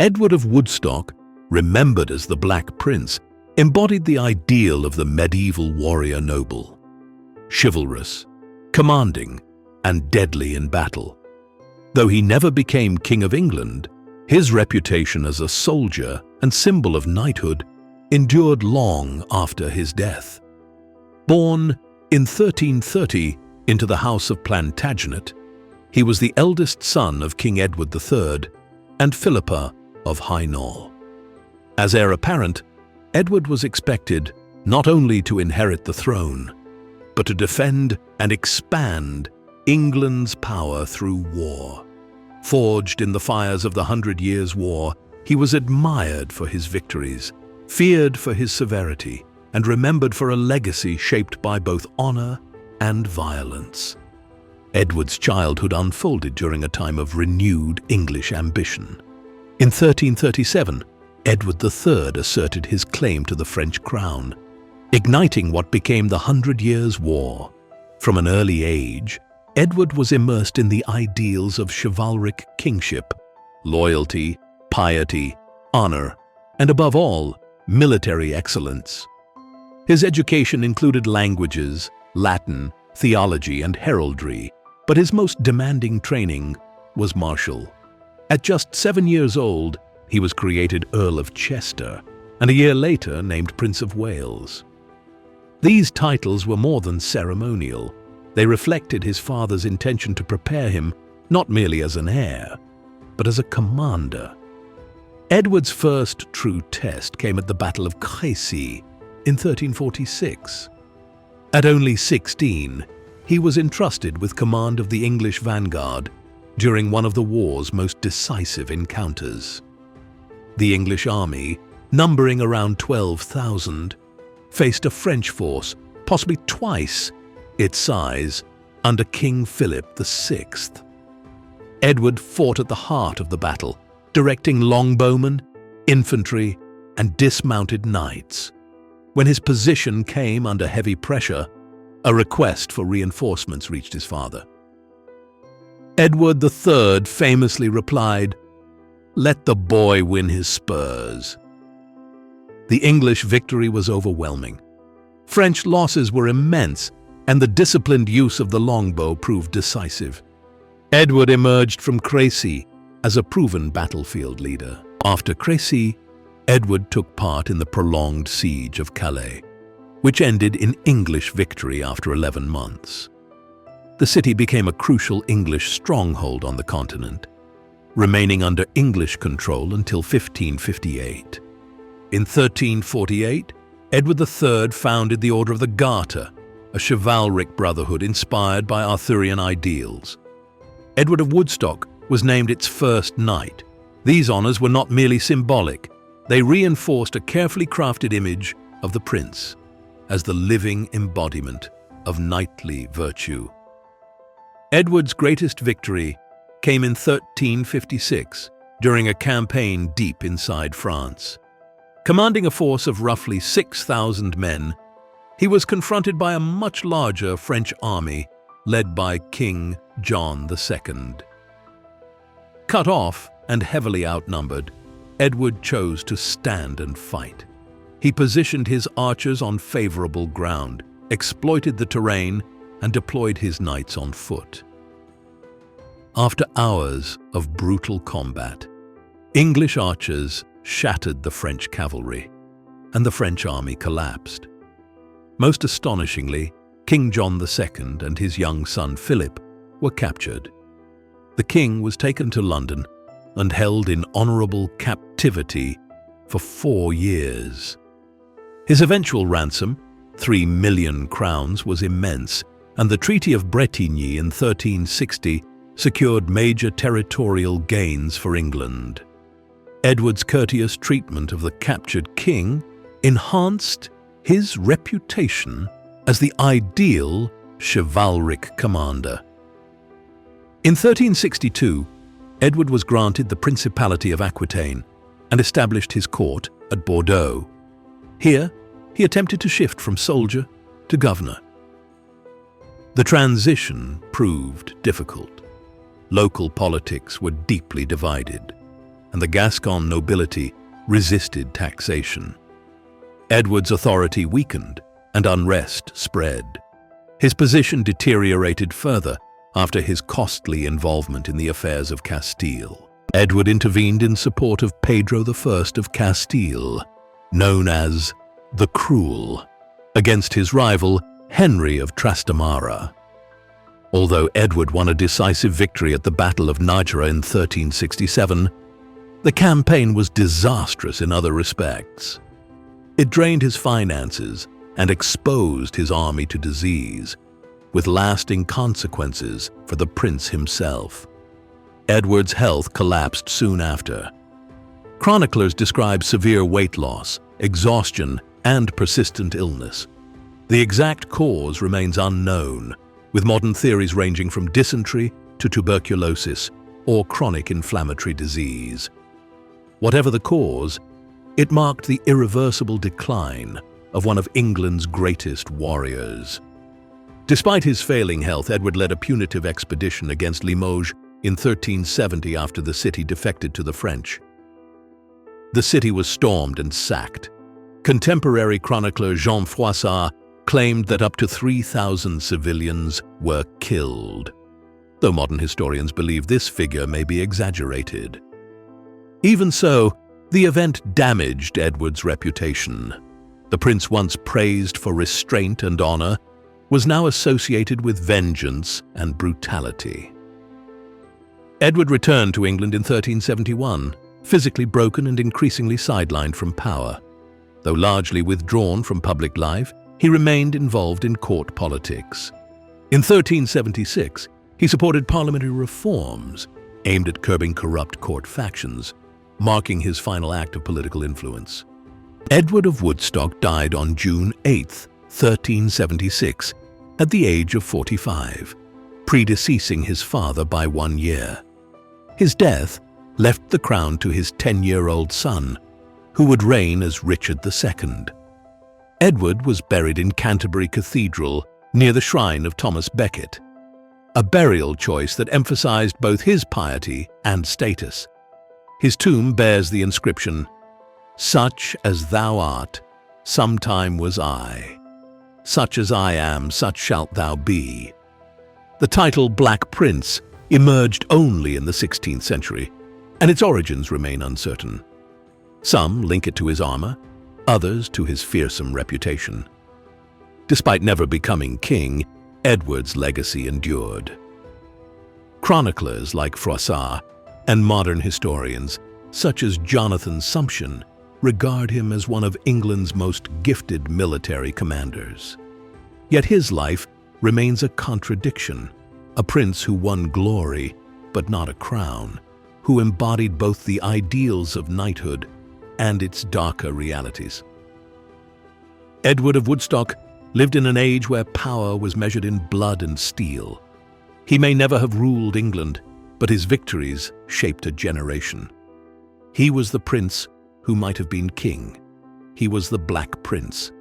Edward of Woodstock, remembered as the Black Prince, embodied the ideal of the medieval warrior noble. Chivalrous, commanding, and deadly in battle. Though he never became King of England, his reputation as a soldier and symbol of knighthood endured long after his death. Born in 1330 into the house of Plantagenet, he was the eldest son of King Edward III and Philippa of Hainault. As heir apparent, Edward was expected not only to inherit the throne, but to defend and expand England's power through war. Forged in the fires of the 100 Years' War, he was admired for his victories, feared for his severity, and remembered for a legacy shaped by both honor and violence. Edward's childhood unfolded during a time of renewed English ambition. In 1337, Edward III asserted his claim to the French crown, igniting what became the 100 Years' War. From an early age, Edward was immersed in the ideals of chivalric kingship, loyalty, piety, honor, and above all, military excellence. His education included languages, Latin, theology, and heraldry, but his most demanding training was martial. At just 7 years old, he was created Earl of Chester, and a year later named Prince of Wales. These titles were more than ceremonial. They reflected his father's intention to prepare him not merely as an heir, but as a commander. Edward's first true test came at the Battle of Crécy in 1346. At only 16, he was entrusted with command of the English vanguard during one of the war's most decisive encounters. The English army, numbering around 12,000, faced a French force possibly twice its size under King Philip VI. Edward fought at the heart of the battle, directing longbowmen, infantry, and dismounted knights. When his position came under heavy pressure, a request for reinforcements reached his father. Edward III famously replied, "Let the boy win his spurs." The English victory was overwhelming. French losses were immense, and the disciplined use of the longbow proved decisive. Edward emerged from Crecy as a proven battlefield leader. After Crecy, Edward took part in the prolonged siege of Calais, which ended in English victory after 11 months. The city became a crucial English stronghold on the continent, remaining under English control until 1558. In 1348, Edward III founded the Order of the Garter, a chivalric brotherhood inspired by Arthurian ideals. Edward of Woodstock was named its first knight. These honors were not merely symbolic. They reinforced a carefully crafted image of the prince as the living embodiment of knightly virtue. Edward's greatest victory came in 1356 during a campaign deep inside France. Commanding a force of roughly 6,000 men, he was confronted by a much larger French army led by King John II. Cut off and heavily outnumbered, Edward chose to stand and fight. He positioned his archers on favorable ground, exploited the terrain, and deployed his knights on foot. After hours of brutal combat, English archers shattered the French cavalry, and the French army collapsed. Most astonishingly, King John II and his young son Philip were captured. The king was taken to London and held in honorable captivity for 4 years. His eventual ransom, 3 million crowns, was immense, and the Treaty of Bretigny in 1360 secured major territorial gains for England. Edward's courteous treatment of the captured king enhanced his reputation as the ideal chivalric commander. In 1362, Edward was granted the Principality of Aquitaine and established his court at Bordeaux. Here, he attempted to shift from soldier to governor. The transition proved difficult. Local politics were deeply divided. and the Gascon nobility resisted taxation. Edward's authority weakened, and unrest spread. His position deteriorated further after his costly involvement in the affairs of Castile. Edward intervened in support of Pedro I of Castile, known as the Cruel, against his rival Henry of Trastamara. Although Edward won a decisive victory at the Battle of Nájera in 1367, the campaign was disastrous in other respects. It drained his finances and exposed his army to disease, with lasting consequences for the prince himself. Edward's health collapsed soon after. Chroniclers describe severe weight loss, exhaustion, and persistent illness. The exact cause remains unknown, with modern theories ranging from dysentery to tuberculosis or chronic inflammatory disease. Whatever the cause, it marked the irreversible decline of one of England's greatest warriors. Despite his failing health, Edward led a punitive expedition against Limoges in 1370 after the city defected to the French. The city was stormed and sacked. Contemporary chronicler Jean Froissart claimed that up to 3,000 civilians were killed, though modern historians believe this figure may be exaggerated. Even so, the event damaged Edward's reputation. The prince, once praised for restraint and honor, was now associated with vengeance and brutality. Edward returned to England in 1371, physically broken and increasingly sidelined from power. Though largely withdrawn from public life, he remained involved in court politics. In 1376, he supported parliamentary reforms aimed at curbing corrupt court factions, marking his final act of political influence. Edward of Woodstock died on June 8, 1376, at the age of 45, predeceasing his father by 1 year. His death left the crown to his 10-year-old son, who would reign as Richard II. Edward was buried in Canterbury Cathedral near the shrine of Thomas Becket, a burial choice that emphasized both his piety and status. His tomb bears the inscription, "Such as thou art, sometime was I. Such as I am, such shalt thou be." The title Black Prince emerged only in the 16th century, and its origins remain uncertain. Some link it to his armor, others to his fearsome reputation. Despite never becoming king, Edward's legacy endured. Chroniclers like Froissart and modern historians, such as Jonathan Sumption, regard him as one of England's most gifted military commanders. Yet his life remains a contradiction, a prince who won glory, but not a crown, who embodied both the ideals of knighthood and its darker realities. Edward of Woodstock lived in an age where power was measured in blood and steel. He may never have ruled England, but his victories shaped a generation. He was the prince who might have been king. He was the Black Prince,